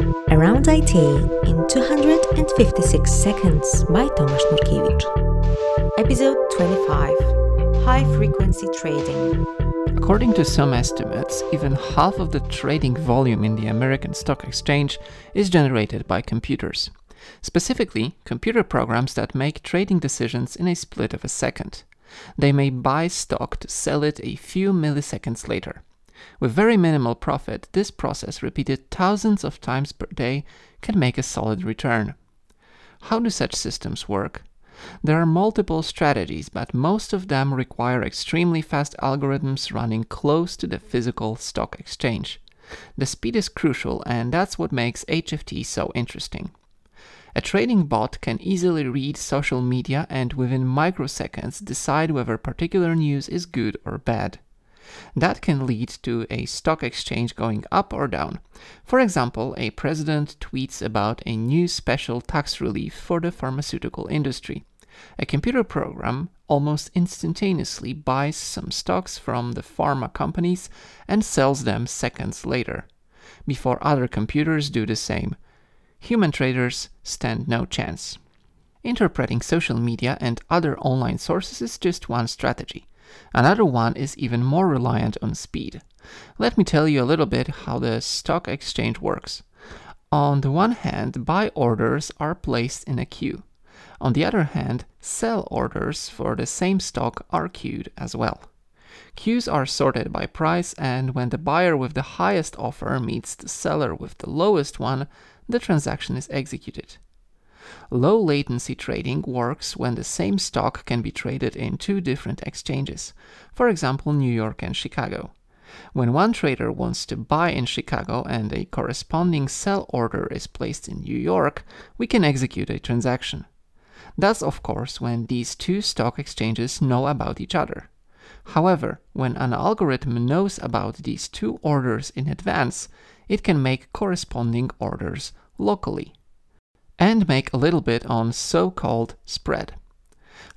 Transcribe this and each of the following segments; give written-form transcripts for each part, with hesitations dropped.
Around IT in 256 seconds by Tomasz Nurkiewicz. Episode 25. High-frequency trading. According to some estimates, even half of the trading volume in the American Stock Exchange is generated by computers. Specifically, computer programs that make trading decisions in a split of a second. They may buy stock to sell it a few milliseconds later. With very minimal profit, this process repeated thousands of times per day can make a solid return. How do such systems work? There are multiple strategies, but most of them require extremely fast algorithms running close to the physical stock exchange. The speed is crucial, and that's what makes HFT so interesting. A trading bot can easily read social media and within microseconds decide whether particular news is good or bad. That can lead to a stock exchange going up or down. For example, a president tweets about a new special tax relief for the pharmaceutical industry. A computer program almost instantaneously buys some stocks from the pharma companies and sells them seconds later, before other computers do the same. Human traders stand no chance. Interpreting social media and other online sources is just one strategy. Another one is even more reliant on speed. Let me tell you a little bit how the stock exchange works. On the one hand, buy orders are placed in a queue. On the other hand, sell orders for the same stock are queued as well. Queues are sorted by price, and when the buyer with the highest offer meets the seller with the lowest one, the transaction is executed. Low latency trading works when the same stock can be traded in two different exchanges, for example New York and Chicago. When one trader wants to buy in Chicago and a corresponding sell order is placed in New York, we can execute a transaction. That's of course when these two stock exchanges know about each other. However, when an algorithm knows about these two orders in advance, it can make corresponding orders locally and make a little bit on so-called spread.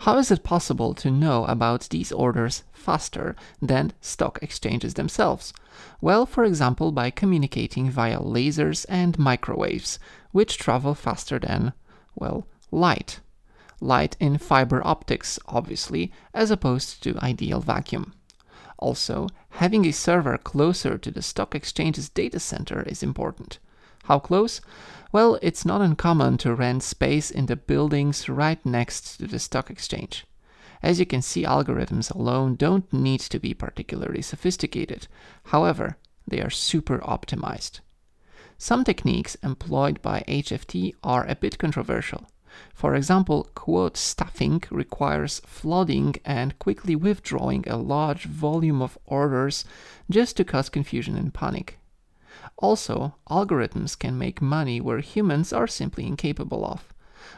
How is it possible to know about these orders faster than stock exchanges themselves? Well, for example, by communicating via lasers and microwaves, which travel faster than, well, light. Light in fiber optics, obviously, as opposed to ideal vacuum. Also, having a server closer to the stock exchange's data center is important. How close? Well, it's not uncommon to rent space in the buildings right next to the stock exchange. As you can see, algorithms alone don't need to be particularly sophisticated. However, they are super optimized. Some techniques employed by HFT are a bit controversial. For example, quote stuffing requires flooding and quickly withdrawing a large volume of orders just to cause confusion and panic. Also, algorithms can make money where humans are simply incapable of.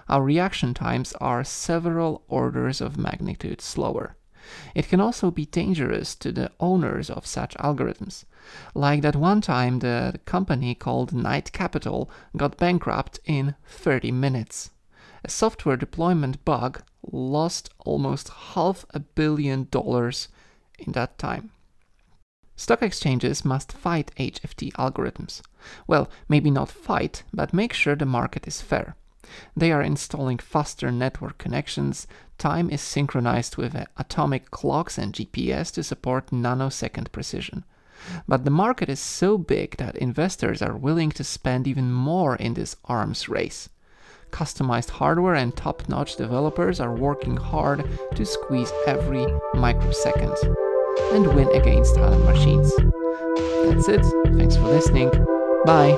Our reaction times are several orders of magnitude slower. It can also be dangerous to the owners of such algorithms. Like that one time the company called Knight Capital got bankrupt in 30 minutes. A software deployment bug lost almost $500 million in that time. Stock exchanges must fight HFT algorithms. Well, maybe not fight, but make sure the market is fair. They are installing faster network connections, time is synchronized with atomic clocks and GPS to support nanosecond precision. But the market is so big that investors are willing to spend even more in this arms race. Customized hardware and top-notch developers are working hard to squeeze every microsecond and win against other machines. That's it. Thanks for listening. Bye.